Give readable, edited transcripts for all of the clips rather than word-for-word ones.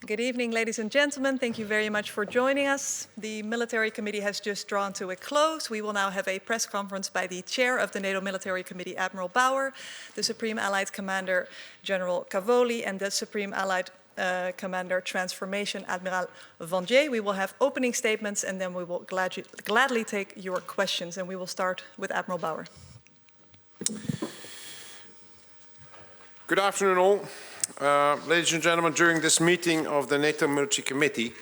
Good evening, ladies and gentlemen. Thank you very much for joining us. The Military Committee has just drawn to a close. We will now have a press conference by the chair of the NATO Military Committee, Admiral Bauer, the Supreme Allied Commander, General Cavoli, and the Supreme Allied Commander Transformation, Admiral Vandier. We will have opening statements and then we will gladly take your questions. And we will start with Admiral Bauer. Good afternoon all. Ladies and gentlemen, during this meeting of the NATO Military Committee,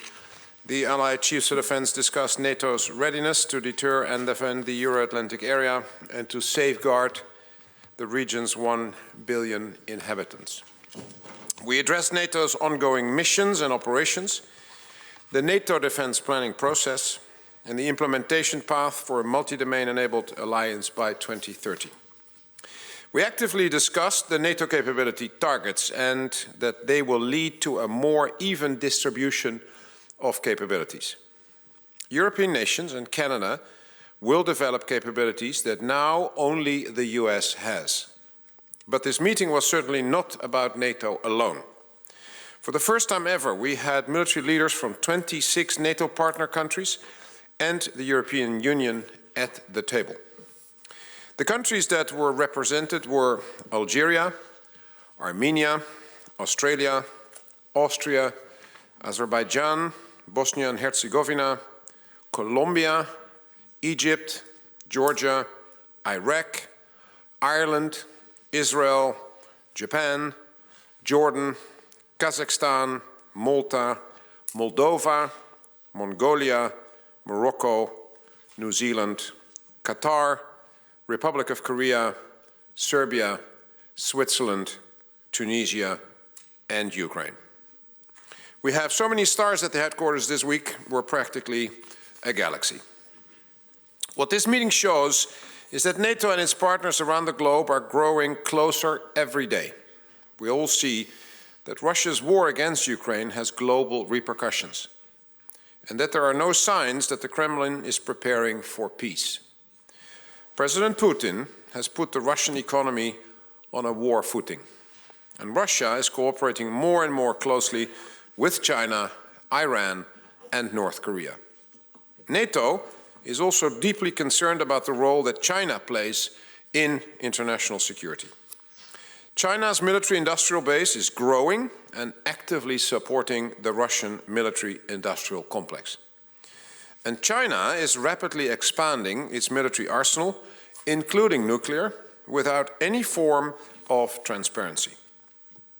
the Allied Chiefs of Defence discussed NATO's readiness to deter and defend the Euro-Atlantic area and to safeguard the region's 1 billion inhabitants. We addressed NATO's ongoing missions and operations, the NATO defence planning process, and the implementation path for a multi-domain-enabled alliance by 2030. We actively discussed the NATO capability targets and that they will lead to a more even distribution of capabilities. European nations and Canada will develop capabilities that now only the US has. But this meeting was certainly not about NATO alone. For the first time ever, we had military leaders from 26 NATO partner countries and the European Union at the table. The countries that were represented were Algeria, Armenia, Australia, Austria, Azerbaijan, Bosnia and Herzegovina, Colombia, Egypt, Georgia, Iraq, Ireland, Israel, Japan, Jordan, Kazakhstan, Malta, Moldova, Mongolia, Morocco, New Zealand, Qatar, Republic of Korea, Serbia, Switzerland, Tunisia, and Ukraine. We have so many stars at the headquarters this week, we're practically a galaxy. What this meeting shows is that NATO and its partners around the globe are growing closer every day. We all see that Russia's war against Ukraine has global repercussions, and that there are no signs that the Kremlin is preparing for peace. President Putin has put the Russian economy on a war footing, and Russia is cooperating more and more closely with China, Iran, and North Korea. NATO is also deeply concerned about the role that China plays in international security. China's military-industrial base is growing and actively supporting the Russian military-industrial complex. And China is rapidly expanding its military arsenal, including nuclear, without any form of transparency.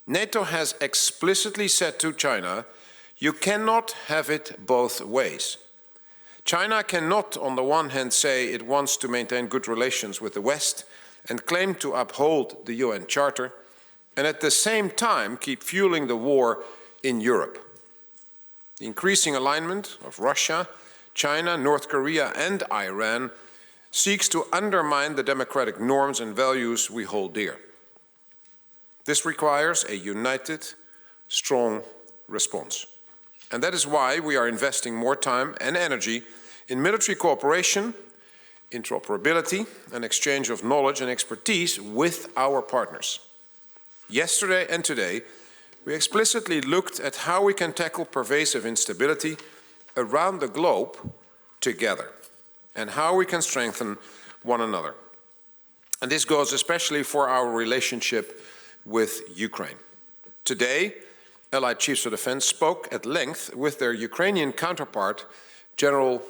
NATO has explicitly said to China, you cannot have it both ways. China cannot, on the one hand, say it wants to maintain good relations with the West and claim to uphold the UN Charter, and at the same time keep fueling the war in Europe. The increasing alignment of Russia, China, North Korea, and Iran seeks to undermine the democratic norms and values we hold dear. This requires a united, strong response. And that is why we are investing more time and energy in military cooperation, interoperability, and exchange of knowledge and expertise with our partners. Yesterday and today, we explicitly looked at how we can tackle pervasive instability around the globe together, and how we can strengthen one another. And this goes especially for our relationship with Ukraine. Today, Allied Chiefs of Defence spoke at length with their Ukrainian counterpart, General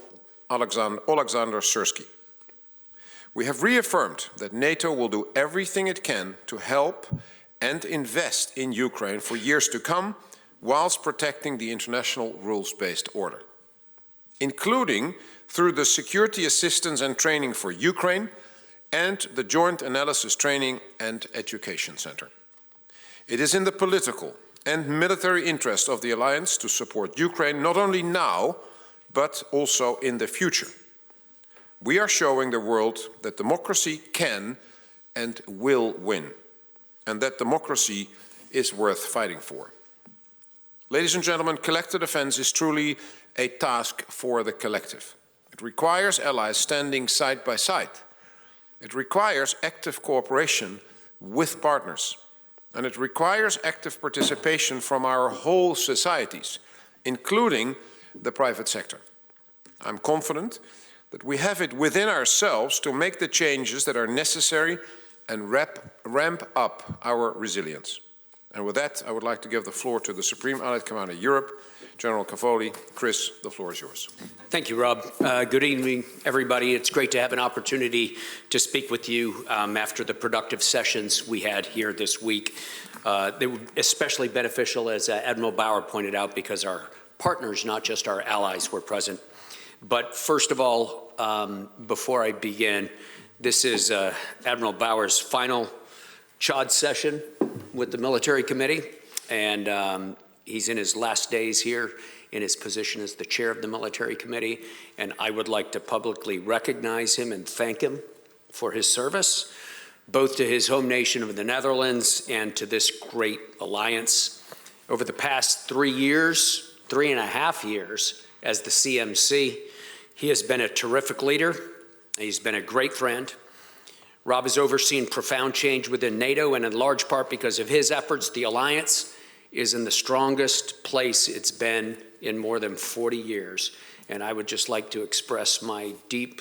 Alexander Syrsky. We have reaffirmed that NATO will do everything it can to help and invest in Ukraine for years to come, whilst protecting the international rules-based order, including through the Security Assistance and Training for Ukraine and the Joint Analysis Training and Education Center. It is in the political and military interest of the alliance to support Ukraine not only now, but also in the future. We are showing the world that democracy can and will win, and that democracy is worth fighting for. Ladies and gentlemen, collective defense is truly a task for the collective. It requires allies standing side by side. It requires active cooperation with partners. and it requires active participation from our whole societies, including the private sector. I'm confident that we have it within ourselves to make the changes that are necessary and ramp up our resilience. And with that, I would like to give the floor to the Supreme Allied Commander Europe, General Cavoli. Chris, the floor is yours. Thank you, Rob. Good evening, everybody. It's great to have an opportunity to speak with you after the productive sessions we had here this week. They were especially beneficial, as Admiral Bauer pointed out, because our partners, not just our allies, were present. But first of all, before I begin, this is Admiral Bauer's final CHOD session with the Military Committee, and he's in his last days here in his position as the chair of the Military Committee, and I would like to publicly recognize him and thank him for his service, both to his home nation of the Netherlands and to this great alliance. Over the past 3.5 years as the CMC, he has been a terrific leader. He's been a great friend. Rob has overseen profound change within NATO, and in large part because of his efforts, the alliance is in the strongest place it's been in more than 40 years. And I would just like to express my deep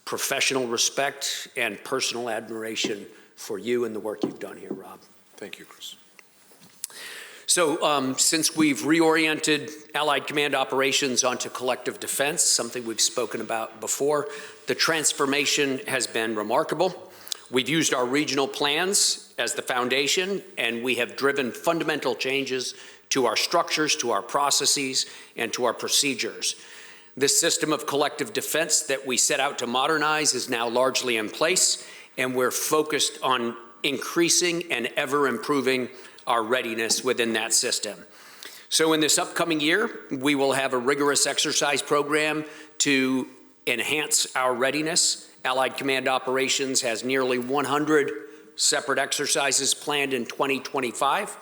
professional respect and personal admiration for you and the work you've done here, Rob. Thank you, Chris. So since we've reoriented Allied Command operations onto collective defense, something we've spoken about before, the transformation has been remarkable. We've used our regional plans as the foundation, and we have driven fundamental changes to our structures, to our processes, and to our procedures. This system of collective defense that we set out to modernize is now largely in place, and we're focused on increasing and ever improving our readiness within that system. So in this upcoming year, we will have a rigorous exercise program to enhance our readiness. Allied Command Operations has nearly 100 separate exercises planned in 2025.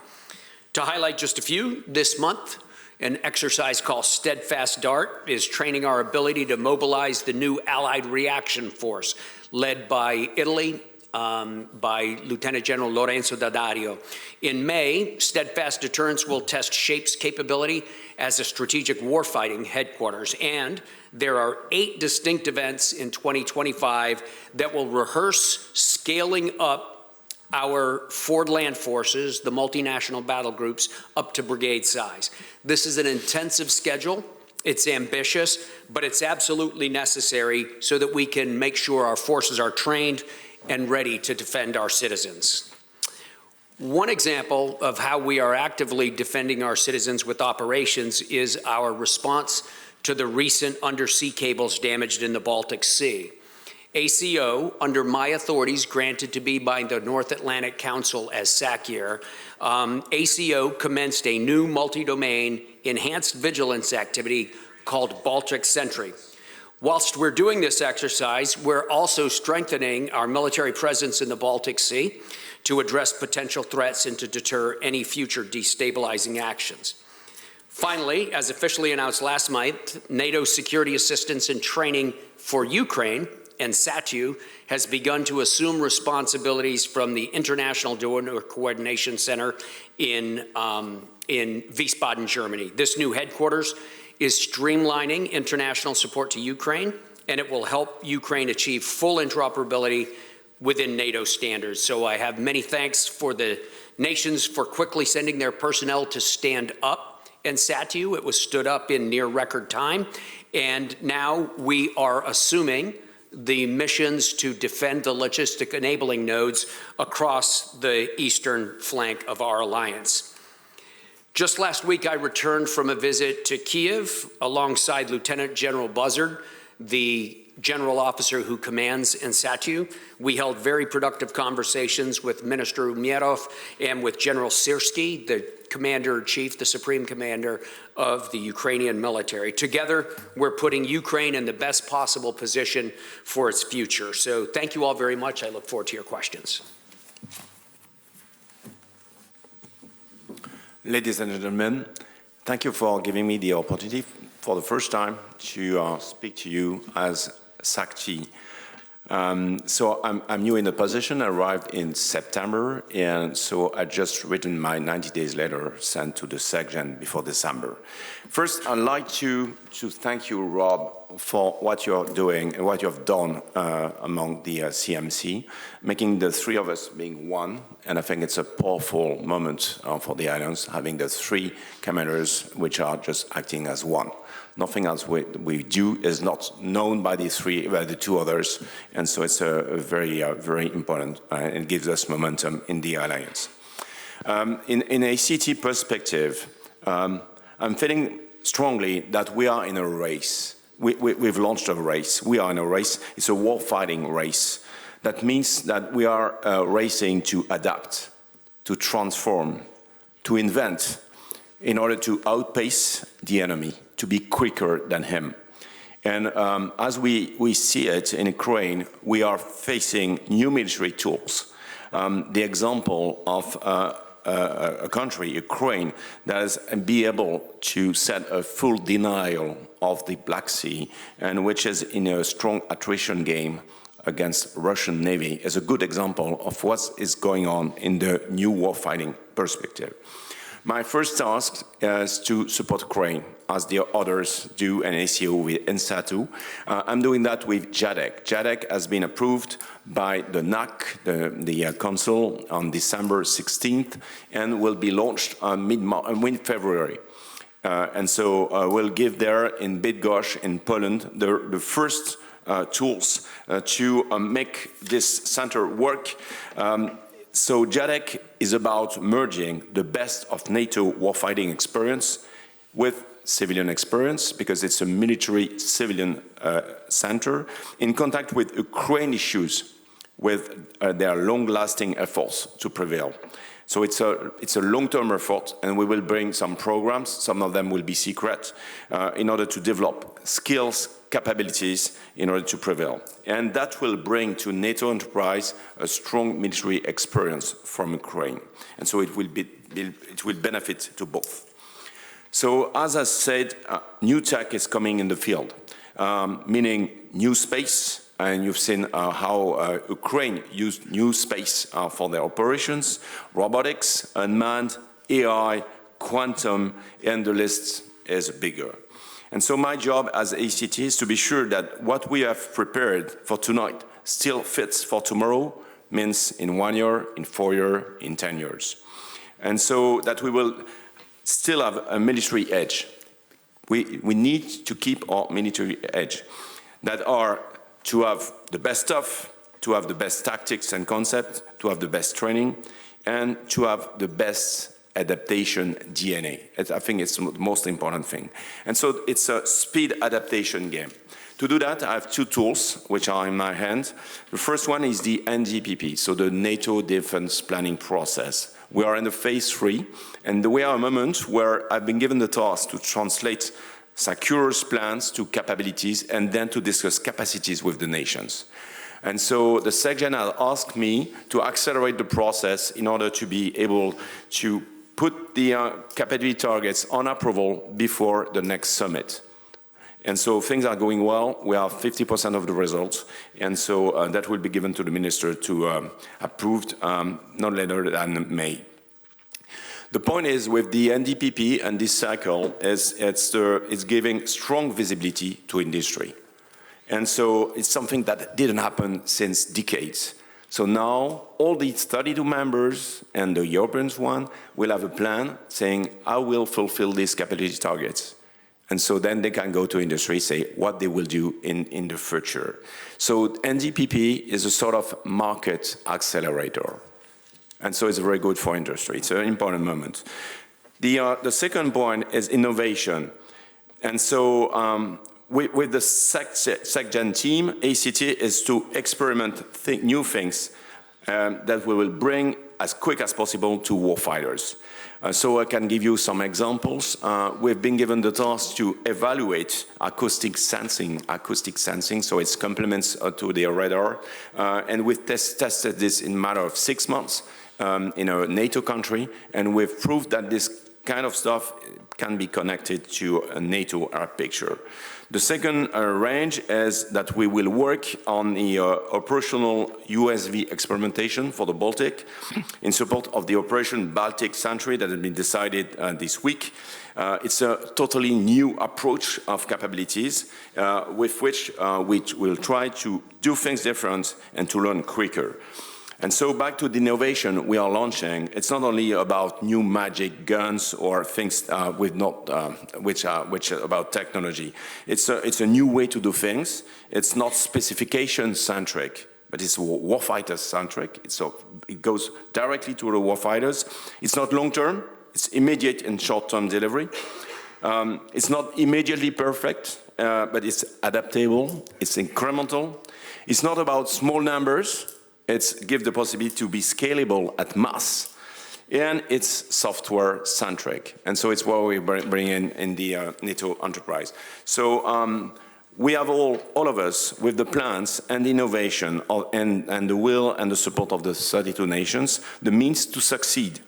To highlight just a few, this month, an exercise called Steadfast Dart is training our ability to mobilize the new Allied Reaction Force led by Italy, by Lieutenant General Lorenzo D'Addario. In May, Steadfast Deterrence will test SHAPE's capability as a strategic warfighting headquarters, and there are 8 distinct events in 2025 that will rehearse scaling up our forward land forces, the multinational battle groups, up to brigade size. This is an intensive schedule. It's ambitious, but it's absolutely necessary so that we can make sure our forces are trained and ready to defend our citizens. One example of how we are actively defending our citizens with operations is our response to the recent undersea cables damaged in the Baltic Sea. ACO, under my authorities granted to me by the North Atlantic Council as SACIR, ACO commenced a new multi-domain enhanced vigilance activity called Baltic Sentry. Whilst we're doing this exercise, we're also strengthening our military presence in the Baltic Sea to address potential threats and to deter any future destabilizing actions. Finally, as officially announced last month, NATO security assistance and training for Ukraine and SATU has begun to assume responsibilities from the International Donor Coordination Center in Wiesbaden, Germany. This new headquarters is streamlining international support to Ukraine, and it will help Ukraine achieve full interoperability within NATO standards. So I have many thanks for the nations for quickly sending their personnel to stand up in SATU. It was stood up in near record time, and now we are assuming the missions to defend the logistic enabling nodes across the eastern flank of our alliance. Just last week, I returned from a visit to Kiev alongside Lieutenant General Buzzard, the general officer who commands in SATU. We held very productive conversations with Minister Umierov and with General Syrskyi, the commander-in-chief, the supreme commander of the Ukrainian military. Together, we're putting Ukraine in the best possible position for its future. So thank you all very much. I look forward to your questions. Ladies and gentlemen, thank you for giving me the opportunity for the first time to speak to you as SACTI So I'm new in the position. I arrived in September, and so I just written my 90 days letter sent to the SecGen before December. First, I'd like to thank you, Rob, for what you're doing and what you have done among the CMC, making the three of us being one. And I think it's a powerful moment for the Alliance, having the three commanders which are just acting as one. Nothing else we do is not known by the two others, and so it's a very important and gives us momentum in the alliance. In ACT perspective, I'm feeling strongly that we are in a race. We've launched a race. We are in a race. It's a war-fighting race. That means that we are racing to adapt, to transform, to invent, in order to outpace the enemy, to be quicker than him. And as we see it in Ukraine, we are facing new military tools. The example of a country, Ukraine, that is be able to set a full denial of the Black Sea, and which is in a strong attrition game against Russian Navy, is a good example of what is going on in the new warfighting perspective. My first task is to support Ukraine, as the others do, and ACO with INSATU. I'm doing that with JADEC. JADEC has been approved by the NAC, the Council, on December 16th, and will be launched on mid-February. And so we'll give there in Bydgoszcz in Poland the first tools to make this center work. So JADEC is about merging the best of NATO warfighting experience with civilian experience, because it's a military civilian center in contact with Ukraine issues, with their long-lasting efforts to prevail. So it's a long-term effort, and we will bring some programs, some of them will be secret, in order to develop skills, capabilities in order to prevail. And that will bring to NATO enterprise a strong military experience from Ukraine. And so it will benefit to both. So as I said, new tech is coming in the field, meaning new space. And you've seen how Ukraine used new space for their operations, robotics, unmanned, AI, quantum, and the list is bigger. And so my job as ACT is to be sure that what we have prepared for tonight still fits for tomorrow, means in 1 year, in 4 years, in 10 years. And so that we will still have a military edge. We need to keep our military edge, that are to have the best stuff, to have the best tactics and concept, to have the best training, and to have the best adaptation DNA. I think it's the most important thing. And so it's a speed adaptation game. To do that, I have two tools which are in my hand. The first one is the NDPP, so the NATO defense planning process. We are in the phase 3, and we are a moment where I've been given the task to translate SECURE's plans to capabilities, and then to discuss capacities with the nations. And so the SecGen has asked me to accelerate the process in order to be able to put the capability targets on approval before the next summit. And so things are going well. We have 50% of the results, and so that will be given to the minister to approved not later than May. The point is, with the NDPP and this cycle, it's giving strong visibility to industry. And so it's something that didn't happen since decades. So now all these 32 members and the European one will have a plan saying, I will fulfill these capability targets. And so then they can go to industry, say what they will do in the future. So NDPP is a sort of market accelerator. And so it's very good for industry. It's an important moment. The second point is innovation. And so with the SecGen team, ACT is to experiment new things that we will bring as quick as possible to warfighters. So I can give you some examples. We've been given the task to evaluate acoustic sensing, so it's complements to the radar. And we've tested this in a matter of 6 months in a NATO country, and we've proved that this kind of stuff can be connected to a NATO air picture. The second range is that we will work on the operational USV experimentation for the Baltic in support of the Operation Baltic Sentry that has been decided this week. It's a totally new approach of capabilities with which we will try to do things different and to learn quicker. And so back to the innovation we are launching, it's not only about new magic guns or things which are about technology. It's a new way to do things. It's not specification-centric, but it's warfighter-centric. It goes directly to the warfighters. It's not long-term. It's immediate and short-term delivery. It's not immediately perfect, but it's adaptable. It's incremental. It's not about small numbers. It's give the possibility to be scalable at mass, and it's software-centric. And so it's what we bring in the NATO enterprise. So we have all of us, with the plans and the innovation and the will and the support of the 32 nations, the means to succeed.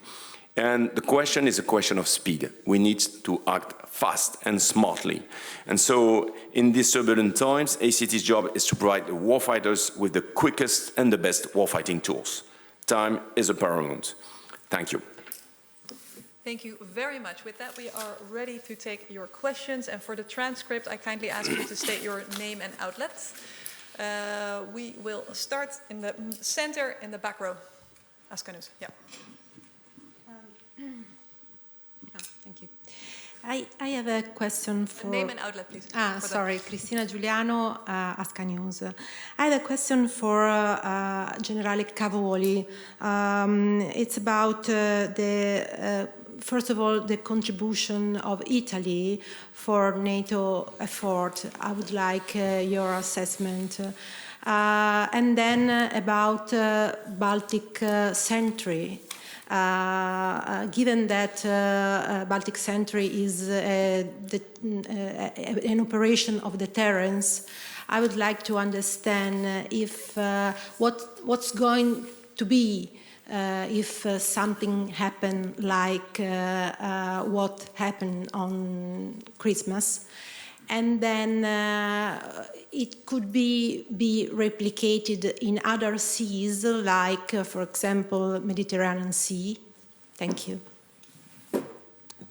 And the question is a question of speed. We need to act fast and smartly. And so in these turbulent times, ACT's job is to provide the warfighters with the quickest and the best warfighting tools. Time is paramount. Thank you. Thank you very much. With that, we are ready to take your questions. And for the transcript, I kindly ask you to state your name and outlet. We will start in the center, in the back row. Askanus, yeah. Thank you. I have a question for... Name and outlet, please. Sorry, Cristina Giuliano, Asca News. I have a question for General Cavoli. It's about first of all, the contribution of Italy for NATO effort. I would like your assessment. And then about Baltic Sentry. Given that Baltic Sentry is an operation of deterrence, I would like to understand if what's going to be if something happened like what happened on Christmas, and then it could be replicated in other seas, like, for example, Mediterranean Sea. Thank you.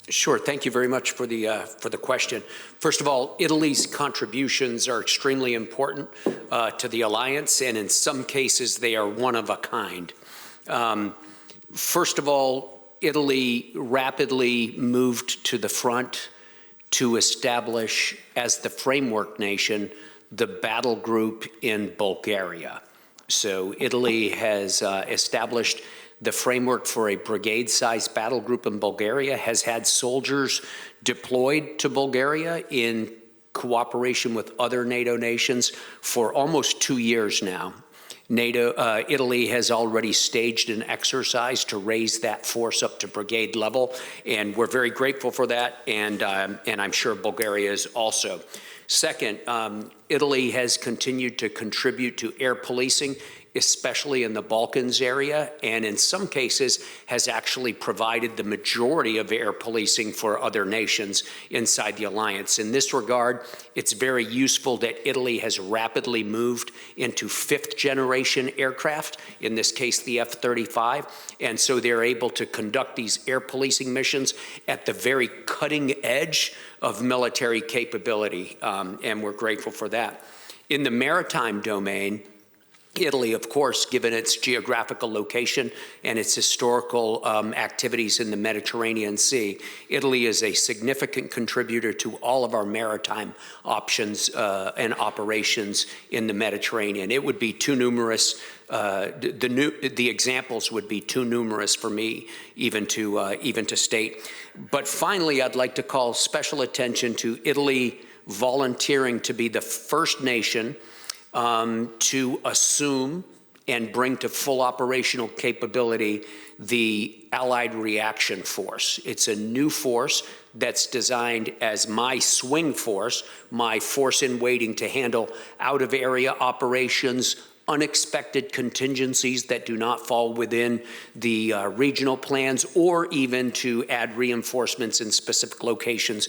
Sure. Thank you very much for the question. First of all, Italy's contributions are extremely important to the alliance, and in some cases, they are one of a kind. First of all, Italy rapidly moved to the front to establish, as the framework nation, the battle group in Bulgaria. So Italy has established the framework for a brigade-sized battle group in Bulgaria, has had soldiers deployed to Bulgaria in cooperation with other NATO nations for almost 2 years now. Italy has already staged an exercise to raise that force up to brigade level, and we're very grateful for that, and I'm sure Bulgaria is also. Second, Italy has continued to contribute to air policing, especially in the Balkans area, and in some cases has actually provided the majority of air policing for other nations inside the alliance. In this regard, it's very useful that Italy has rapidly moved into 5th generation aircraft, in this case the F-35, and so they're able to conduct these air policing missions at the very cutting edge of military capability, and we're grateful for that. In the maritime domain, Italy, of course, given its geographical location and its historical activities in the Mediterranean Sea, Italy is a significant contributor to all of our maritime options and operations in the Mediterranean. It would be too numerous, the examples would be too numerous for me even to state. But finally, I'd like to call special attention to Italy volunteering to be the first nation to assume and bring to full operational capability the Allied Reaction Force. It's a new force that's designed as my swing force, my force in waiting to handle out-of-area operations, unexpected contingencies that do not fall within the regional plans, or even to add reinforcements in specific locations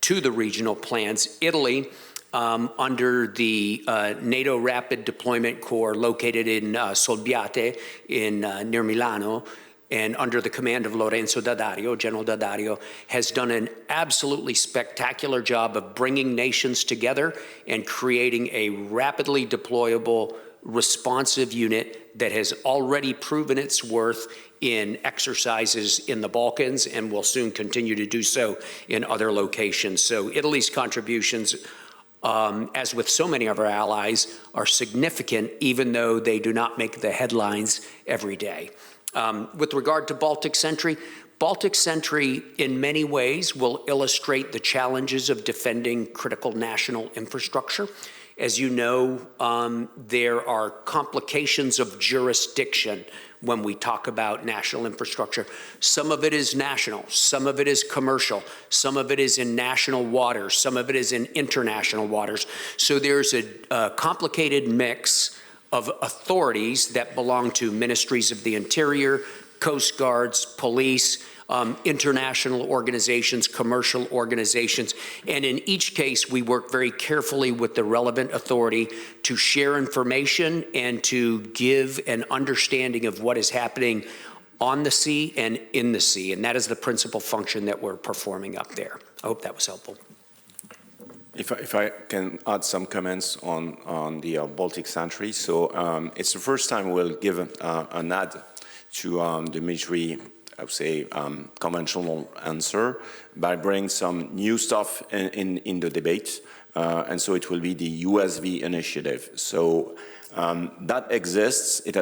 to the regional plans. Italy, under the NATO Rapid Deployment Corps located in Solbiate near Milano, and under the command of Lorenzo Daddario, General Daddario, has done an absolutely spectacular job of bringing nations together and creating a rapidly deployable, responsive unit that has already proven its worth in exercises in the Balkans and will soon continue to do so in other locations. So Italy's contributions, as with so many of our allies, are significant, even though they do not make the headlines every day. With regard to Baltic Sentry in many ways will illustrate the challenges of defending critical national infrastructure. As you know, there are complications of jurisdiction when we talk about national infrastructure. Some of it is national, some of it is commercial, some of it is in national waters, some of it is in international waters. So there's a complicated mix of authorities that belong to ministries of the interior, coast guards, police, international organizations, commercial organizations. And in each case, we work very carefully with the relevant authority to share information and to give an understanding of what is happening on the sea and in the sea. And that is the principal function that we're performing up there. I hope that was helpful. If I can add some comments on the Baltic Sentry. So it's the first time we'll give an add to the military, I would say, conventional answer by bringing some new stuff in the debate. And so it will be the USV initiative. So that exists. It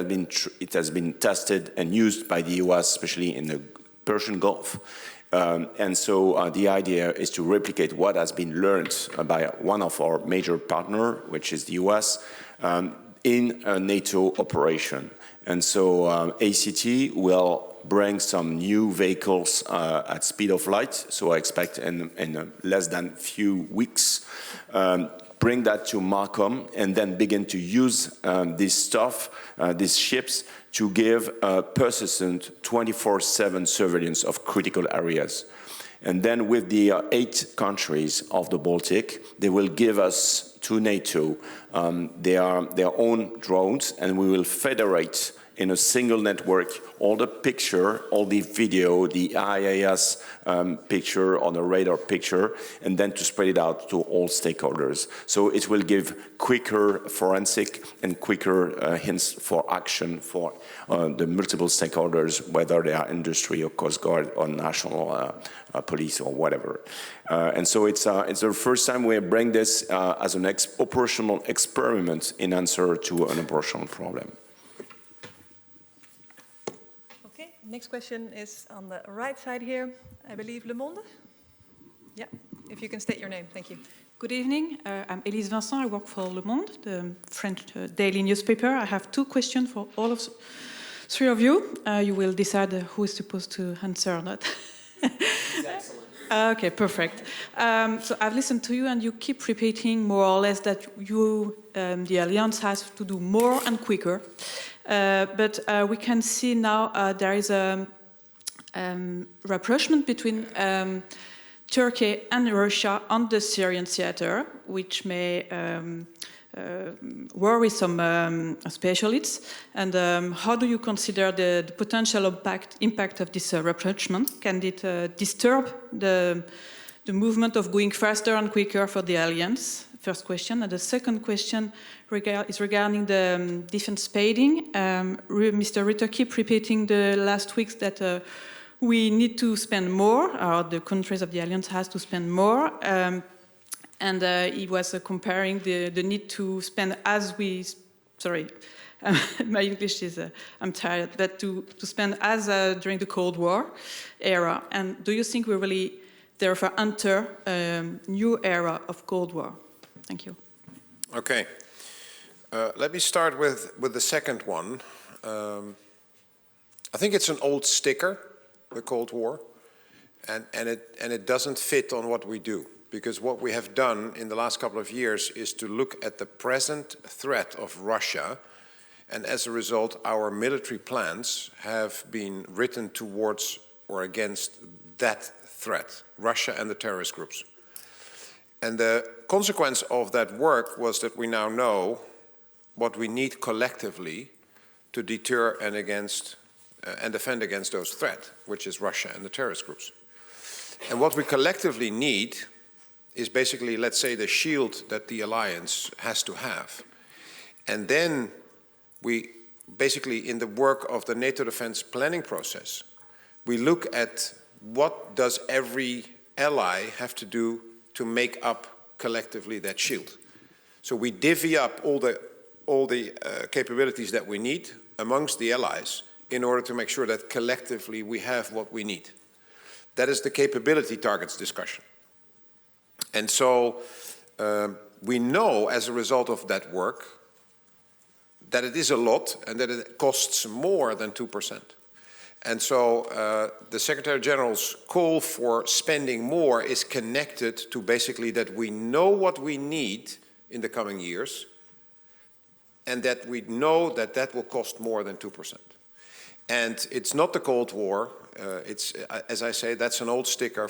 has been tested and used by the US, especially in the Persian Gulf. And so the idea is to replicate what has been learned by one of our major partners, which is the US, in a NATO operation. And so ACT will bring some new vehicles at speed of light. So I expect in less than few weeks, bring that to Markham and then begin to use this stuff, these ships, to give persistent 24/7 surveillance of critical areas. And then with the 8 countries of the Baltic, they will give us to NATO their own drones, and we will federate in a single network all the picture, all the video, the IAS picture or the radar picture, and then to spread it out to all stakeholders. So it will give quicker forensic and quicker hints for action for the multiple stakeholders, whether they are industry or Coast Guard or national police or whatever. And so it's the first time we bring this as an operational experiment in answer to an operational problem. Next question is on the right side here. I believe Le Monde? Yeah, if you can state your name, thank you. Good evening. I'm Élise Vincent. I work for Le Monde, the French daily newspaper. I have 2 questions for all of 3 of you. You will decide who is supposed to answer or not. Okay, perfect. So I've listened to you, and you keep repeating more or less that you, the Alliance, has to do more and quicker. But we can see now there is a rapprochement between Turkey and Russia on the Syrian theater, which may worry some specialists. And how do you consider the potential impact of this rapprochement? Can it disturb the movement of going faster and quicker for the Alliance? First question. And the second question is regarding the defense spending. Mr. Rutte keep repeating the last weeks that we need to spend more, or the countries of the Alliance has to spend more. And he was comparing the need to spend as we, sorry, my English is, I'm tired, but to spend as during the Cold War era. And do you think we really therefore enter a new era of Cold War? Thank you. Okay. Let me start with the second one. I think it's an old sticker, the Cold War, and it doesn't fit on what we do. Because what we have done in the last couple of years is to look at the present threat of Russia And as a result, our military plans have been written towards or against that threat, Russia and the terrorist groups. And the consequence of that work was that we now know what we need collectively to deter and defend against those threats, which is Russia and the terrorist groups. And what we collectively need is basically, let's say, the shield that the alliance has to have. And then we basically, in the work of the NATO defense planning process, we look at what does every ally have to do to make up collectively that shield. So we divvy up all the capabilities that we need amongst the allies in order to make sure that collectively we have what we need. That is the capability targets discussion. And so we know as a result of that work that it is a lot and that it costs more than 2%. And so the Secretary General's call for spending more is connected to basically that we know what we need in the coming years and that we know that that will cost more than 2%. And it's not the Cold War. It's, as I say, that's an old sticker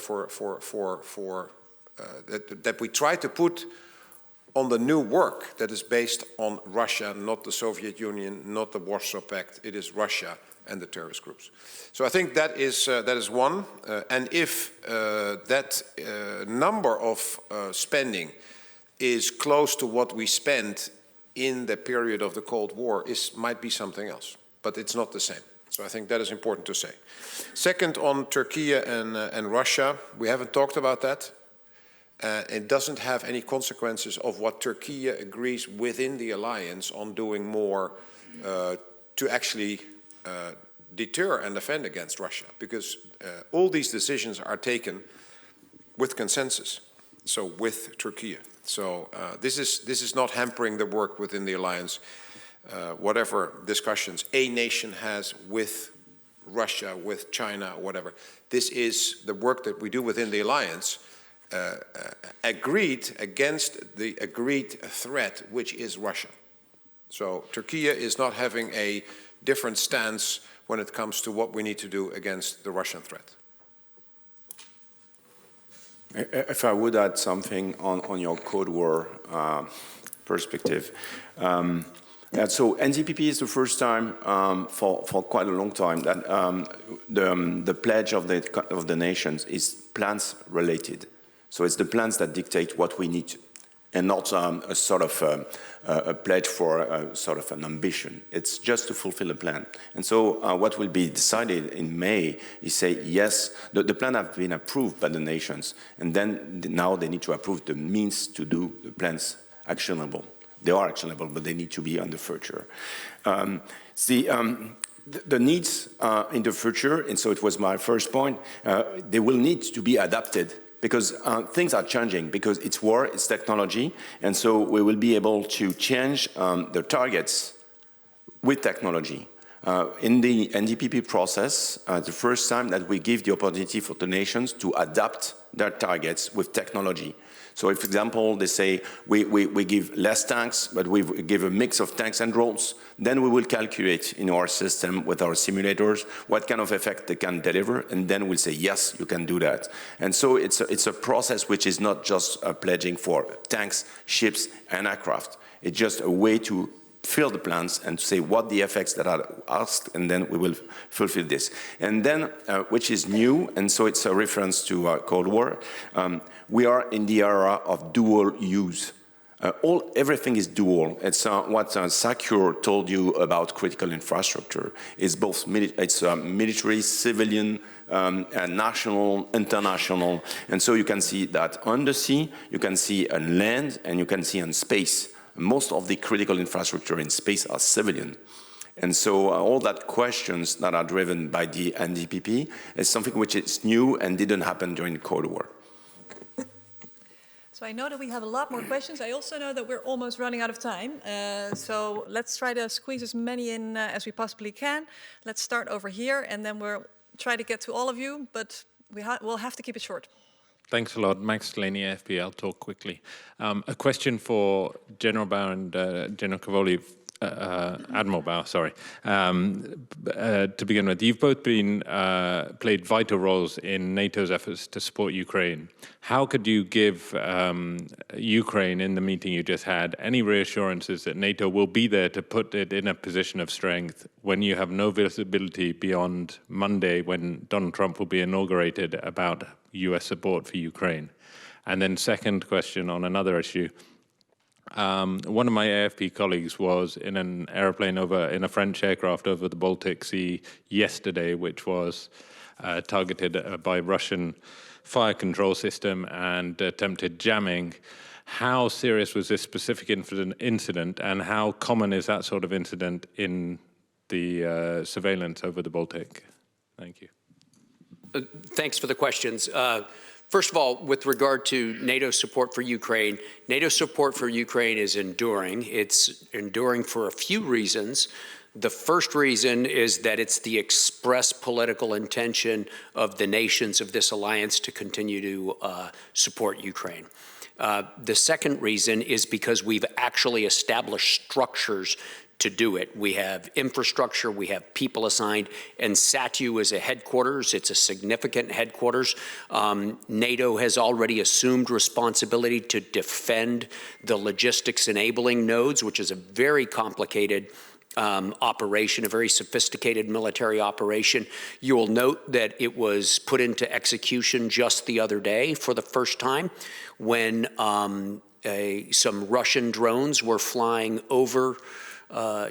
that we try to put on the new work that is based on Russia, not the Soviet Union, not the Warsaw Pact. It is Russia and the terrorist groups. So I think that is one. And if that number of spending is close to what we spent in the period of the Cold War, might be something else, but it's not the same. So I think that is important to say. Second, on Turkey and Russia, we haven't talked about that. It doesn't have any consequences of what Turkey agrees within the alliance on doing more to actually deter and defend against Russia, because all these decisions are taken with consensus, so with Turkey. So this is not hampering the work within the alliance. Whatever discussions a nation has with Russia, with China, whatever, this is the work that we do within the alliance, agreed against the agreed threat, which is Russia. So Turkey is not having a different stance when it comes to what we need to do against the Russian threat. If I would add something on your Cold War perspective. So NDPP is the first time for quite a long time that the pledge of the nations is plans related. So it's the plans that dictate what we need, and not a sort of a pledge for a sort of an ambition. It's just to fulfill a plan. And so what will be decided in May is say, yes, the plan has been approved by the nations, and then now they need to approve the means to do the plans actionable. They are actionable, but they need to be on the future. The needs in the future, and so it was my first point, they will need to be adapted because things are changing, because it's war, it's technology, and so we will be able to change the targets with technology. In the NDPP process, the first time that we give the opportunity for the nations to adapt their targets with technology. So if, for example, they say we give less tanks, but we give a mix of tanks and drones, then we will calculate in our system with our simulators what kind of effect they can deliver, and then we'll say, yes, you can do that. And so it's a process which is not just pledging for tanks, ships, and aircraft. It's just a way to fill the plans and to say what the effects that are asked, and then we will fulfill this. And then, which is new, and so it's a reference to Cold War, we are in the era of dual use. Everything is dual. It's what Secure told you about critical infrastructure. It's both military, civilian, and national, international. And so you can see that on the sea, you can see on land, and you can see on space. Most of the critical infrastructure in space are civilian. And so all that questions that are driven by the NDPP is something which is new and didn't happen during the Cold War. So I know that we have a lot more questions. I also know that we're almost running out of time. So let's try to squeeze as many in as we possibly can. Let's start over here, and then we'll try to get to all of you, but we'll have to keep it short. Thanks a lot. Max Delaney, AFP. I'll talk quickly. A question for General Bauer and General Cavoli. Admiral Bauer, sorry. To begin with, you've both been played vital roles in NATO's efforts to support Ukraine. How could you give Ukraine, in the meeting you just had, any reassurances that NATO will be there to put it in a position of strength when you have no visibility beyond Monday, when Donald Trump will be inaugurated, about US support for Ukraine? And then second question on another issue. One of my AFP colleagues was in an airplane in a French aircraft over the Baltic Sea yesterday, which was targeted by Russian fire control system and attempted jamming. How serious was this specific incident, and how common is that sort of incident in the surveillance over the Baltic? Thank you. Thanks for the questions. First of all, with regard to NATO support for Ukraine is enduring. It's enduring for a few reasons. The first reason is that it's the express political intention of the nations of this alliance to continue to support Ukraine. The second reason is because we've actually established structures to do it. We have infrastructure, we have people assigned, and SATU is a headquarters. It's a significant headquarters. NATO has already assumed responsibility to defend the logistics enabling nodes, which is a very complicated operation, a very sophisticated military operation. You will note that it was put into execution just the other day for the first time when some Russian drones were flying over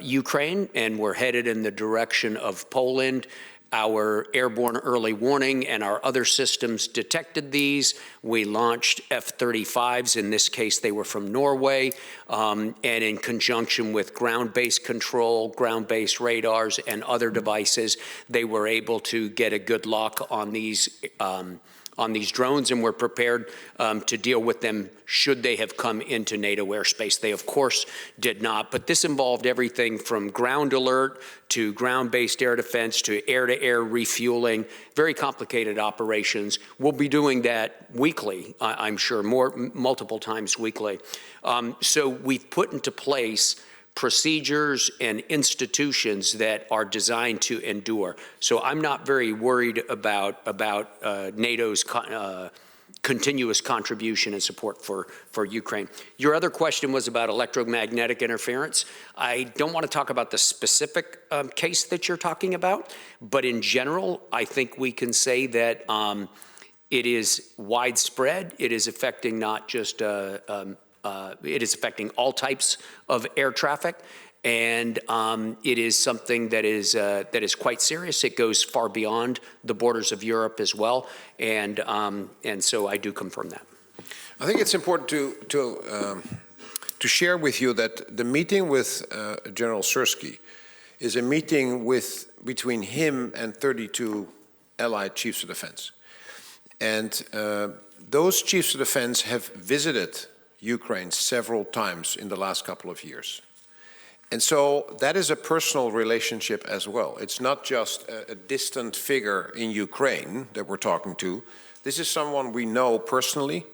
Ukraine and were headed in the direction of Poland. Our airborne early warning and our other systems detected these. We launched F-35s. In this case, they were from Norway. And in conjunction with ground-based control, ground-based radars, and other devices, they were able to get a good lock on these drones, and we're prepared to deal with them should they have come into NATO airspace. They, of course, did not, but this involved everything from ground alert to ground-based air defense to air-to-air refueling, very complicated operations. We'll be doing that weekly, I'm sure, multiple times weekly. So we've put into place procedures and institutions that are designed to endure. So I'm not very worried about NATO's continuous contribution and support for Ukraine. Your other question was about electromagnetic interference. I don't want to talk about the specific case that you're talking about, but in general, I think we can say that it is widespread. It is affecting not just it is affecting all types of air traffic, and it is something that is quite serious. It goes far beyond the borders of Europe as well, and so I do confirm that. I think it's important to share with you that the meeting with General Syrský is a meeting between him and 32 Allied chiefs of defense, and those chiefs of defense have visited Ukraine several times in the last couple of years. And so that is a personal relationship as well. It's not just a distant figure in Ukraine that we're talking to. This is someone we know personally.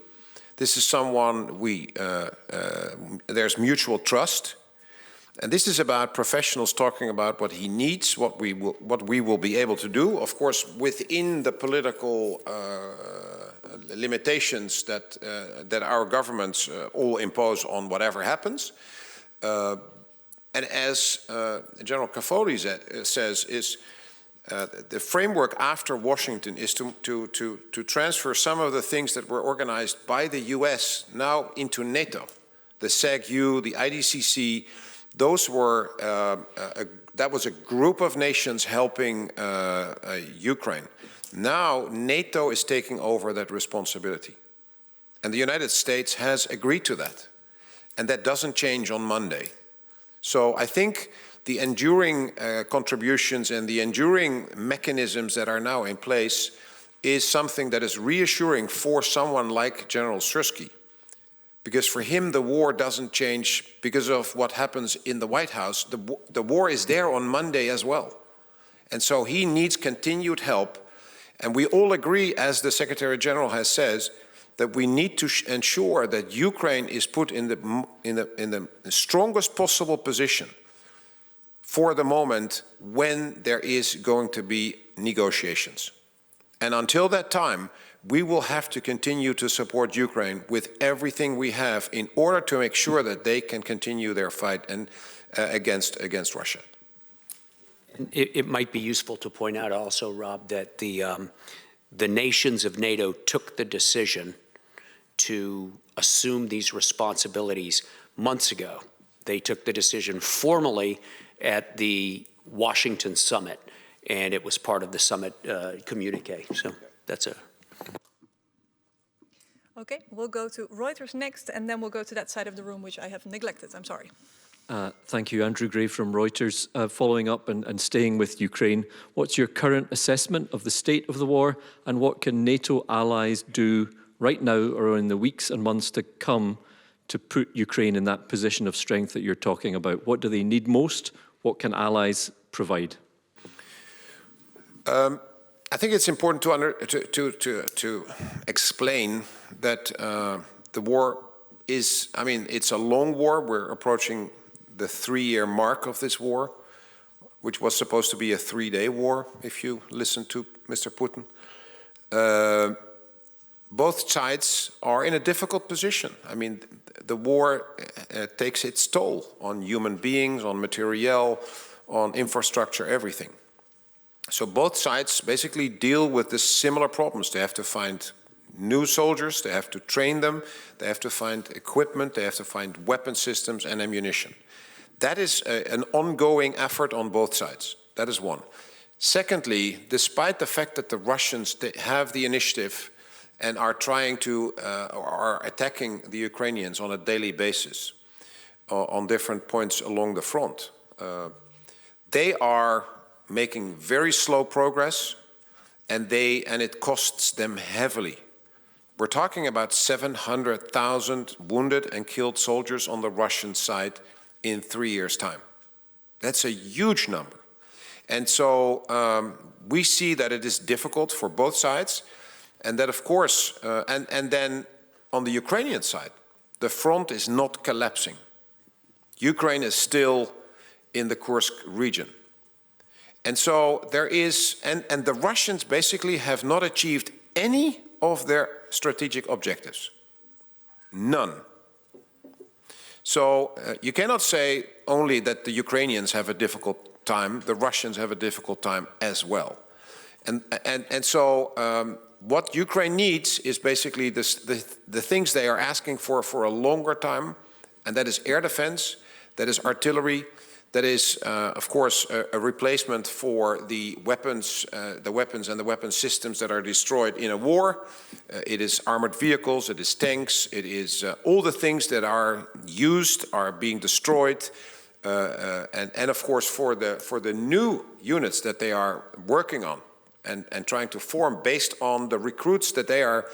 This is someone there's mutual trust. And this is about professionals talking about what he needs, what we will be able to do, of course, within the political limitations that our governments all impose on whatever happens. And as General Cavoli says, the framework after Washington is to transfer some of the things that were organized by the US now into NATO, the SEG-U, the IDCC. Those were that was a group of nations helping Ukraine. Now NATO is taking over that responsibility, and the United States has agreed to that, and that doesn't change on Monday. So I think the enduring contributions and the enduring mechanisms that are now in place is something that is reassuring for someone like General Syrský. Because for him, the war doesn't change because of what happens in the White House. The war is there on Monday as well. And so he needs continued help. And we all agree, as the Secretary General has said, that we need to ensure that Ukraine is put in the strongest possible position for the moment when there is going to be negotiations. And until that time, we will have to continue to support Ukraine with everything we have in order to make sure that they can continue their fight and, against Russia. It might be useful to point out also, Rob, that the nations of NATO took the decision to assume these responsibilities months ago. They took the decision formally at the Washington summit, and it was part of the summit communique. So that's a... Okay, we'll go to Reuters next, and then we'll go to that side of the room, which I have neglected. I'm sorry. Thank you, Andrew Gray from Reuters. Following up and staying with Ukraine, what's your current assessment of the state of the war, and what can NATO allies do right now or in the weeks and months to come to put Ukraine in that position of strength that you're talking about? What do they need most? What can allies provide? I think it's important to explain that the war is, I mean, it's a long war. We're approaching the 3-year mark of this war, which was supposed to be a 3-day war, if you listen to Mr. Putin. Both sides are in a difficult position. I mean, the war takes its toll on human beings, on materiel, on infrastructure, everything. So both sides basically deal with the similar problems. They have to find new soldiers, they have to train them, they have to find equipment, they have to find weapon systems and ammunition. That is an ongoing effort on both sides. That is one. Secondly, despite the fact that the Russians have the initiative and are trying to, are attacking the Ukrainians on a daily basis on different points along the front, they are making very slow progress, and it costs them heavily. We're talking about 700,000 wounded and killed soldiers on the Russian side in 3 years' time. That's a huge number. And so we see that it is difficult for both sides, and that, of course, and then on the Ukrainian side, the front is not collapsing. Ukraine is still in the Kursk region. And so there is, and the Russians basically have not achieved any of their strategic objectives. None. So you cannot say only that the Ukrainians have a difficult time, the Russians have a difficult time as well. And so what Ukraine needs is basically the things they are asking for a longer time, and that is air defense, that is artillery, that is, of course, a replacement for the weapons and the weapon systems that are destroyed in a war. It is armored vehicles, it is tanks, it is all the things that are used are being destroyed. And of course, for the new units that they are working on and trying to form based on the recruits that they are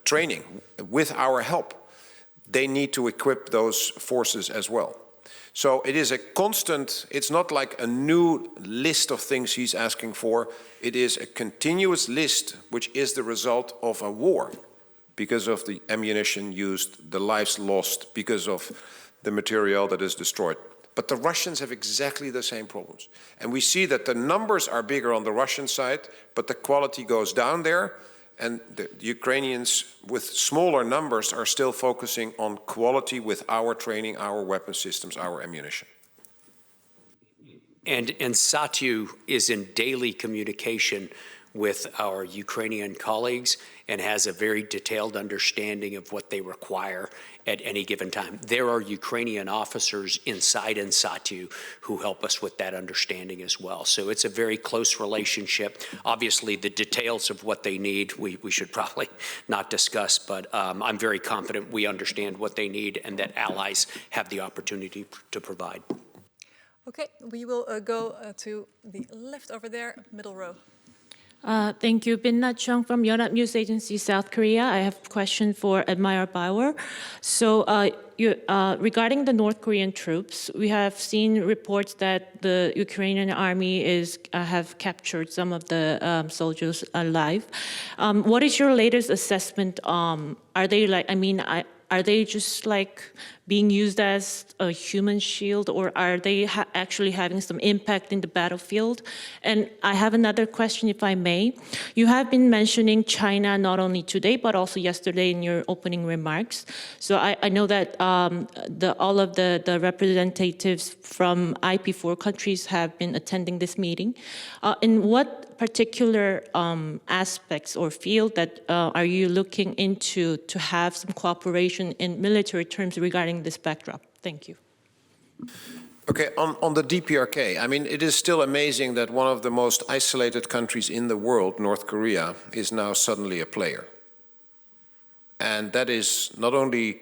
training with our help, they need to equip those forces as well. So it is a constant, it's not like a new list of things he's asking for. It is a continuous list, which is the result of a war because of the ammunition used, the lives lost, because of the material that is destroyed. But the Russians have exactly the same problems. And we see that the numbers are bigger on the Russian side, but the quality goes down there. And the Ukrainians, with smaller numbers, are still focusing on quality with our training, our weapon systems, our ammunition. And Satyu is in daily communication with our Ukrainian colleagues and has a very detailed understanding of what they require at any given time. There are Ukrainian officers inside Satyu who help us with that understanding as well. So it's a very close relationship. Obviously, the details of what they need, we should probably not discuss, but I'm very confident we understand what they need and that allies have the opportunity to provide. Okay, we will go to the left over there, middle row. Thank you. Bin Na Chung from Yonhap News Agency, South Korea. I have a question for Admiral Bauer. So regarding the North Korean troops, we have seen reports that the Ukrainian army have captured some of the soldiers alive. What is your latest assessment? Are they like, I mean, are they just like being used as a human shield, or are they actually having some impact in the battlefield? And I have another question, if I may. You have been mentioning China not only today, but also yesterday in your opening remarks. So I know that all of the representatives from IP4 countries have been attending this meeting. In what particular aspects or field that are you looking into to have some cooperation in military terms regarding this backdrop? Thank you. Okay, on the DPRK, I mean, it is still amazing that one of the most isolated countries in the world, North Korea, is now suddenly a player. And that is not only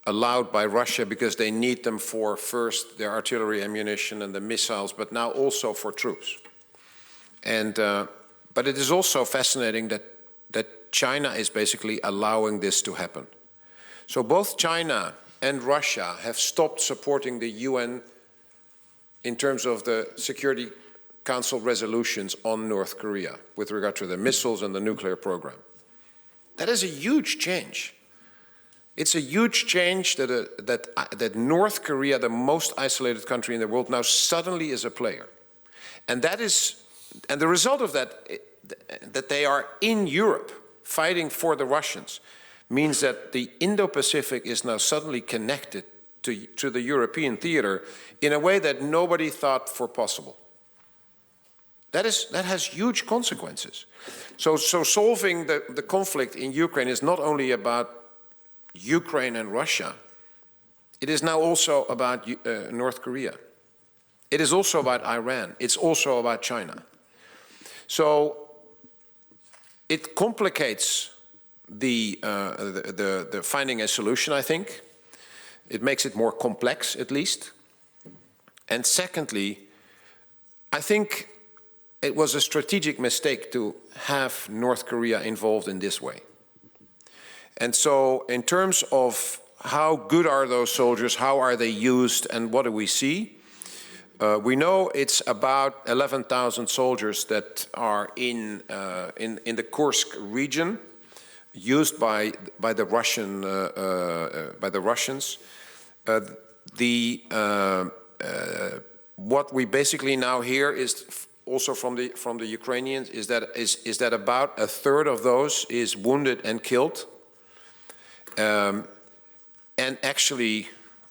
allowed by Russia because they need them for first their artillery ammunition and the missiles, but now also for troops. And but it is also fascinating that China is basically allowing this to happen. So both China and Russia have stopped supporting the UN in terms of the Security Council resolutions on North Korea with regard to the missiles and the nuclear program. That is a huge change. It's a huge change that North Korea, the most isolated country in the world, now suddenly is a player. And the result of that they are in Europe fighting for the Russians, means that the Indo-Pacific is now suddenly connected to the European theater in a way that nobody thought for possible. That has huge consequences. So solving the conflict in Ukraine is not only about Ukraine and Russia. It is now also about North Korea. It is also about Iran. It's also about China. So it complicates the finding a solution, I think. It makes it more complex, at least. And secondly, I think it was a strategic mistake to have North Korea involved in this way. And so in terms of how good are those soldiers, how are they used, and what do we see? We know it's about 11,000 soldiers that are in the Kursk region, used by the Russians. What we basically now hear is also from the Ukrainians is that about a third of those is wounded and killed. And actually,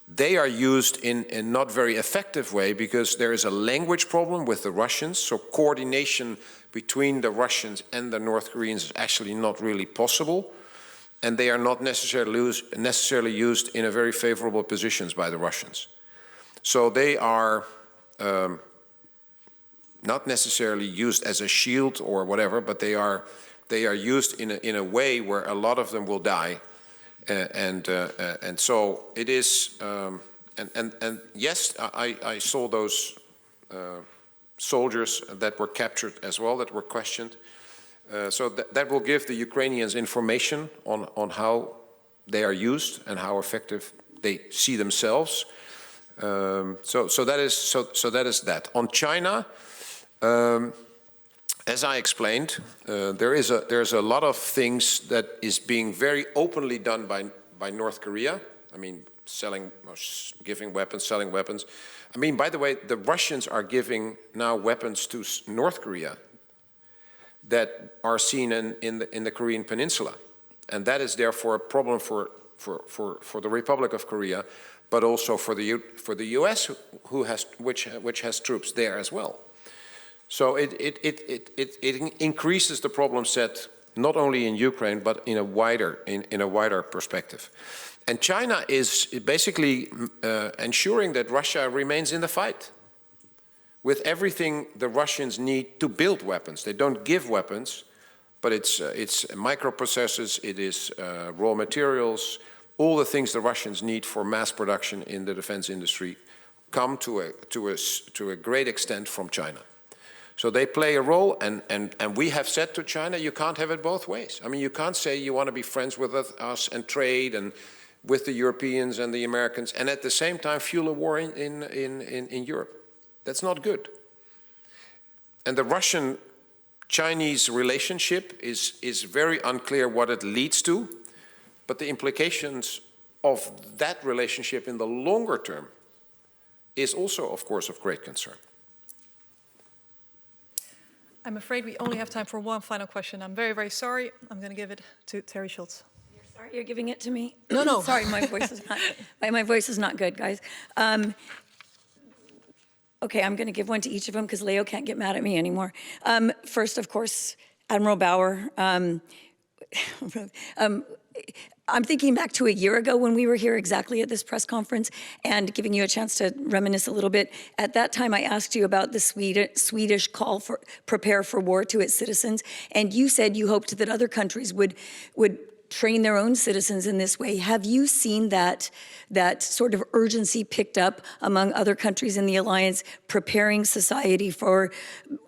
they are used in a not very effective way because there is a language problem with the Russians. So coordination between the Russians and the North Koreans is actually not really possible. And they are not necessarily used in a very favorable positions by the Russians. So they are not necessarily used as a shield or whatever, but they are used in a way where a lot of them will die. And so it is, and yes, I saw those soldiers that were captured as well, that were questioned. So that will give the Ukrainians information on how they are used and how effective they see themselves. So that is that. On China, as I explained, there's a lot of things that is being very openly done by North Korea. I mean, giving weapons, selling weapons. I mean, by the way, the Russians are giving now weapons to North Korea that are seen in the Korean Peninsula, and that is therefore a problem for the Republic of Korea, but also for the U.S. which has troops there as well. So it increases the problem set not only in Ukraine but in a wider perspective. And China is basically ensuring that Russia remains in the fight with everything the Russians need to build weapons. They don't give weapons, but it's microprocessors, it is raw materials, all the things the Russians need for mass production in the defense industry come to a great extent from China. So they play a role, and we have said to China, you can't have it both ways. I mean, you can't say you want to be friends with us and trade and with the Europeans and the Americans, and at the same time fuel a war in Europe. That's not good. And the Russian-Chinese relationship is very unclear what it leads to, but the implications of that relationship in the longer term is also, of course, of great concern. I'm afraid we only have time for one final question. I'm very, very sorry. I'm going to give it to Terry Schultz. You're sorry you're giving it to me? No. Sorry, my voice is not good, guys. Okay, I'm going to give one to each of them because Leo can't get mad at me anymore. First, of course, Admiral Bauer. I'm thinking back to a year ago when we were here exactly at this press conference and giving you a chance to reminisce a little bit. At that time, I asked you about the Swedish call for prepare for war to its citizens, and you said you hoped that other countries would train their own citizens in this way. Have you seen that sort of urgency picked up among other countries in the alliance, preparing society for,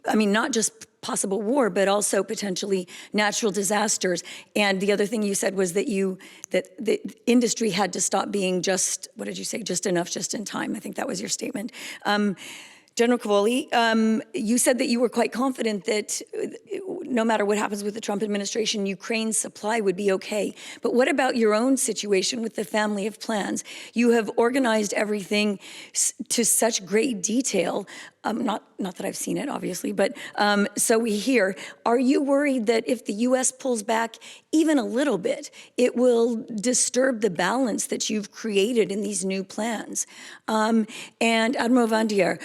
I mean, not just possible war, but also potentially natural disasters? And the other thing you said was that the industry had to stop being just, what did you say, just enough, just in time. I think that was your statement. General Cavoli, you said that you were quite confident that no matter what happens with the Trump administration, Ukraine's supply would be okay. But what about your own situation with the family of plans? You have organized everything to such great detail. Not that I've seen it, obviously, but so we hear. Are you worried that if the U.S. pulls back even a little bit, it will disturb the balance that you've created in these new plans? And Admiral Vandier,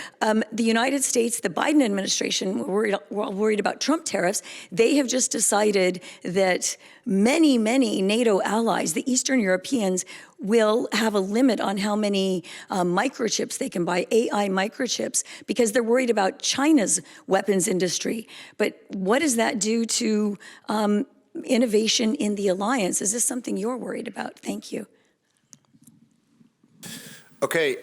the United States, the Biden administration, we're all worried about Trump tariffs. They have just decided that many NATO allies, the Eastern Europeans, will have a limit on how many microchips they can buy, AI microchips, because they're worried about China's weapons industry. But what does that do to innovation in the alliance? Is this something you're worried about? Thank you. Okay.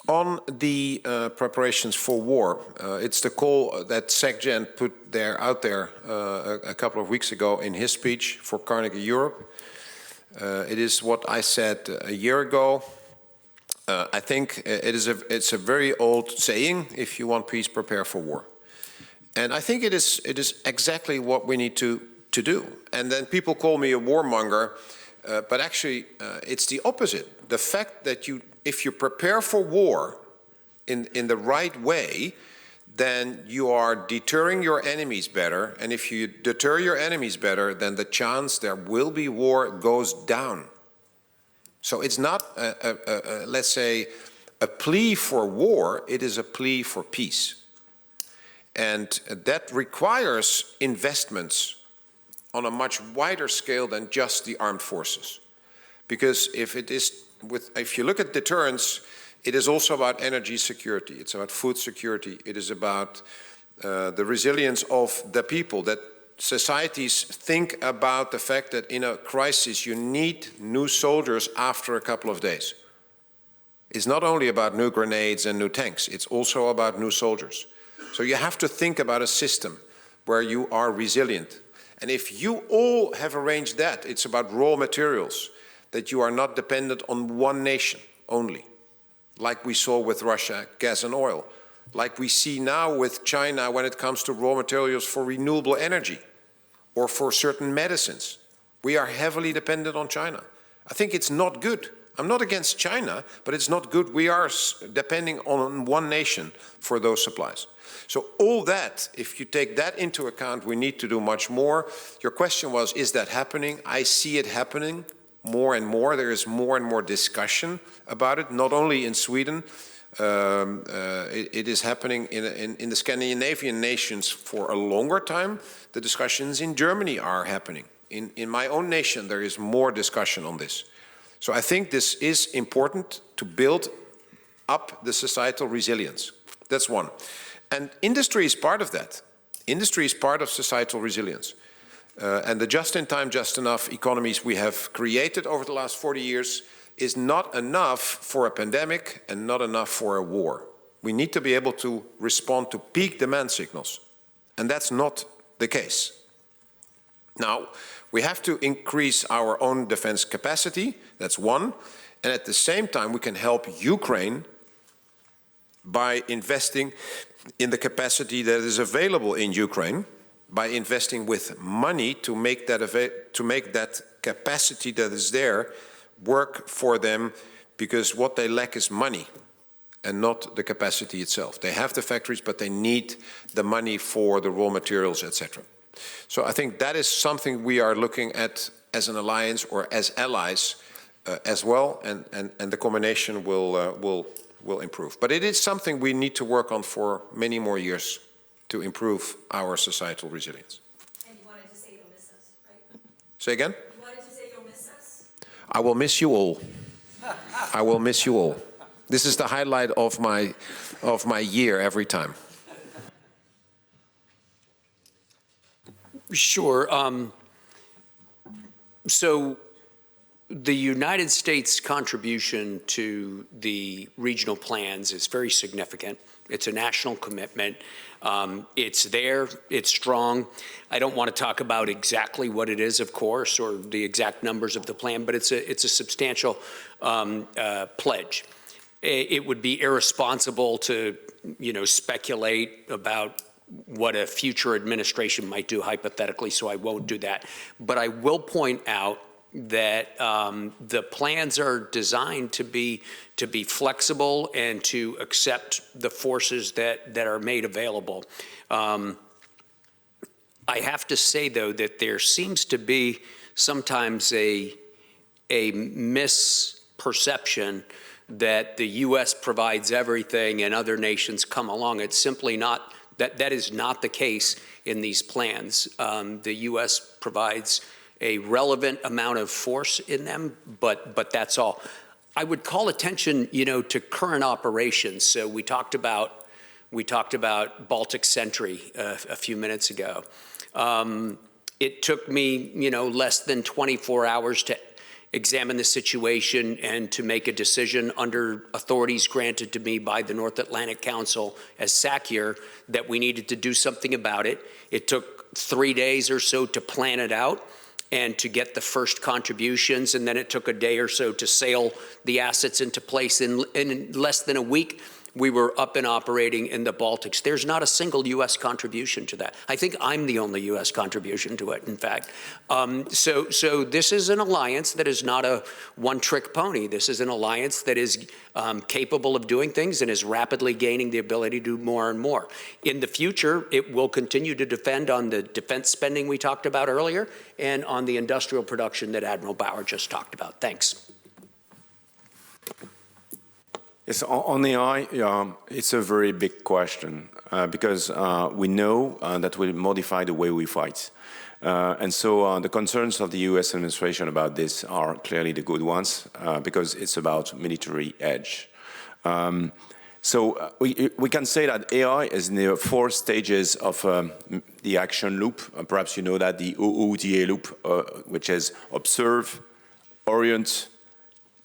On the preparations for war, it's the call that SecGen put out there a couple of weeks ago in his speech for Carnegie Europe. It is what I said a year ago. I think it's a very old saying: if you want peace, prepare for war. And I think it is exactly what we need to do. And then people call me a warmonger, but actually it's the opposite. The fact that if you prepare for war in the right way, then you are deterring your enemies better. And if you deter your enemies better, then the chance there will be war goes down. So it's not, let's say, a plea for war, it is a plea for peace. And that requires investments on a much wider scale than just the armed forces. Because if you look at deterrence, it is also about energy security, it's about food security, it is about the resilience of the people, that societies think about the fact that in a crisis you need new soldiers after a couple of days. It's not only about new grenades and new tanks, it's also about new soldiers. So you have to think about a system where you are resilient. And if you all have arranged that, it's about raw materials, that you are not dependent on one nation only, like we saw with Russia, gas and oil, like we see now with China when it comes to raw materials for renewable energy or for certain medicines. We are heavily dependent on China. I think it's not good. I'm not against China, but it's not good. We are depending on one nation for those supplies. So all that, if you take that into account, we need to do much more. Your question was, is that happening? I see it happening more and more. There is more and more discussion about it, not only in Sweden. It is happening in the Scandinavian nations for a longer time. The discussions in Germany are happening. In my own nation, there is more discussion on this. So I think this is important to build up the societal resilience. That's one. And industry is part of that. Industry is part of societal resilience. And the just-in-time, just-enough economies we have created over the last 40 years is not enough for a pandemic and not enough for a war. We need to be able to respond to peak demand signals. And that's not the case. Now, we have to increase our own defense capacity. That's one. And at the same time, we can help Ukraine by investing in the capacity that is available in Ukraine, by investing with money to make that capacity that is there work for them, because what they lack is money and not the capacity itself. They have the factories, but they need the money for the raw materials, etc. So I think that is something we are looking at as an alliance or as allies as well, and the combination will improve. But it is something we need to work on for many more years to improve our societal resilience. And you wanted to say you'll miss us, right? Say again? You wanted to say you'll miss us? I will miss you all. I will miss you all. This is the highlight of my year every time. Sure. So the United States contribution to the regional plans is very significant. It's a national commitment. It's there, it's strong. I don't want to talk about exactly what it is, of course, or the exact numbers of the plan, but it's a substantial pledge. It would be irresponsible to, speculate about what a future administration might do hypothetically, so I won't do that. But I will point out that the plans are designed to be flexible and to accept the forces that are made available. I have to say, though, that there seems to be sometimes a misperception that the U.S. provides everything and other nations come along. It's simply not, that is not the case in these plans. The U.S. provides a relevant amount of force in them, but that's all. I would call attention, to current operations. So we talked about Baltic Sentry a few minutes ago. It took me, less than 24 hours to examine the situation and to make a decision under authorities granted to me by the North Atlantic Council as SACEUR that we needed to do something about it. It took 3 days or so to plan it out and to get the first contributions, and then it took a day or so to sail the assets into place. In less than a week, we were up and operating in the Baltics. There's not a single U.S. contribution to that. I think I'm the only U.S. contribution to it, in fact. So this is an alliance that is not a one-trick pony. This is an alliance that is capable of doing things and is rapidly gaining the ability to do more and more. In the future, it will continue to depend on the defense spending we talked about earlier and on the industrial production that Admiral Bauer just talked about. Thanks. Yes, on AI, it's a very big question because we know that will modify the way we fight. And so the concerns of the US administration about this are clearly the good ones because it's about military edge. So we can say that AI is in the 4 stages of the action loop. Perhaps you know that the OODA loop, which is observe, orient,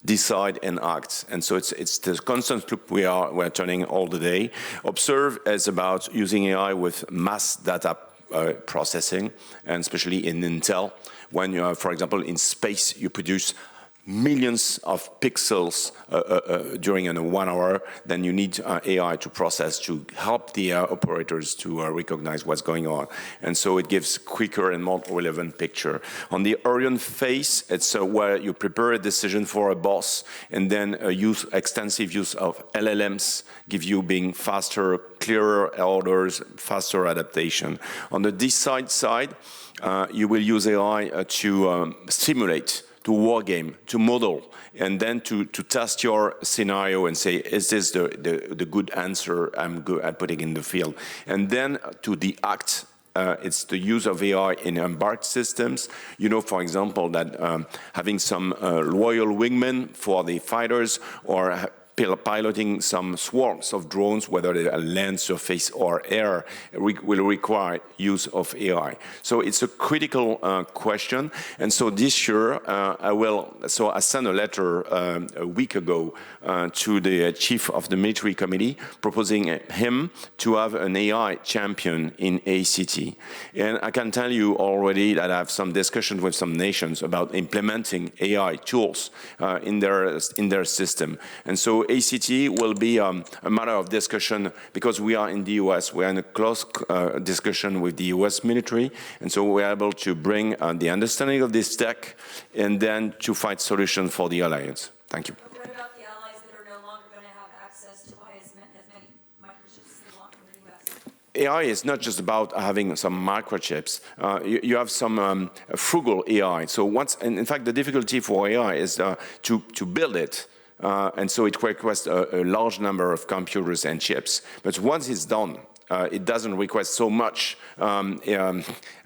decide and act. And so it's the constant loop we're turning all the day. Observe is about using AI with mass data processing, and especially in Intel. When you are, for example, in space, you produce millions of pixels during 1 hour, then you need AI to process to help the operators to recognize what's going on. And so it gives quicker and more relevant picture. On the orient phase, it's where you prepare a decision for a boss and then extensive use of LLMs give you being faster, clearer orders, faster adaptation. On the decide side, you will use AI to simulate, to war game, to model, and then to test your scenario and say, is this the good answer I'm good at putting in the field? And then to the act, it's the use of AI in embarked systems. You know, for example, that having some loyal wingmen for the fighters or piloting some swarms of drones, whether they are land, surface, or air, will require use of AI. So it's a critical question. And so this year, I sent a letter a week ago to the chief of the military committee, proposing him to have an AI champion in ACT. And I can tell you already that I have some discussions with some nations about implementing AI tools in their system. And so ACT will be a matter of discussion because we are in the US. We are in a close discussion with the US military, and so we're able to bring the understanding of this tech and then to find solutions for the alliance. Thank you. What about the allies that are no longer going to have access to buy as many microchips as they want from the US? AI is not just about having some microchips. You have some frugal AI. So in fact, the difficulty for AI is to build it. And so it requires a large number of computers and chips. But once it's done, it doesn't require so much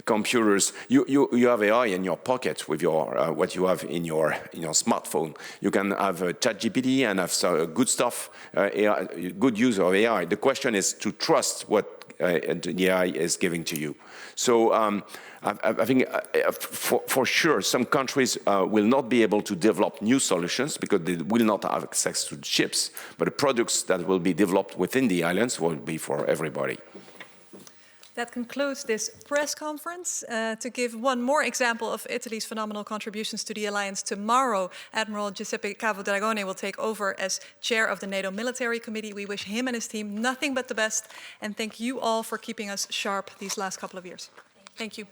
computers. You have AI in your pocket with your what you have in your smartphone. You can have ChatGPT and have good stuff, AI, good use of AI. The question is to trust what the AI is giving to you. So I think for sure some countries will not be able to develop new solutions because they will not have access to chips, but the products that will be developed within the islands will be for everybody. That concludes this press conference. To give one more example of Italy's phenomenal contributions to the alliance, tomorrow Admiral Giuseppe Cavoli will take over as chair of the NATO Military Committee. We wish him and his team nothing but the best, and thank you all for keeping us sharp these last couple of years. Thank you.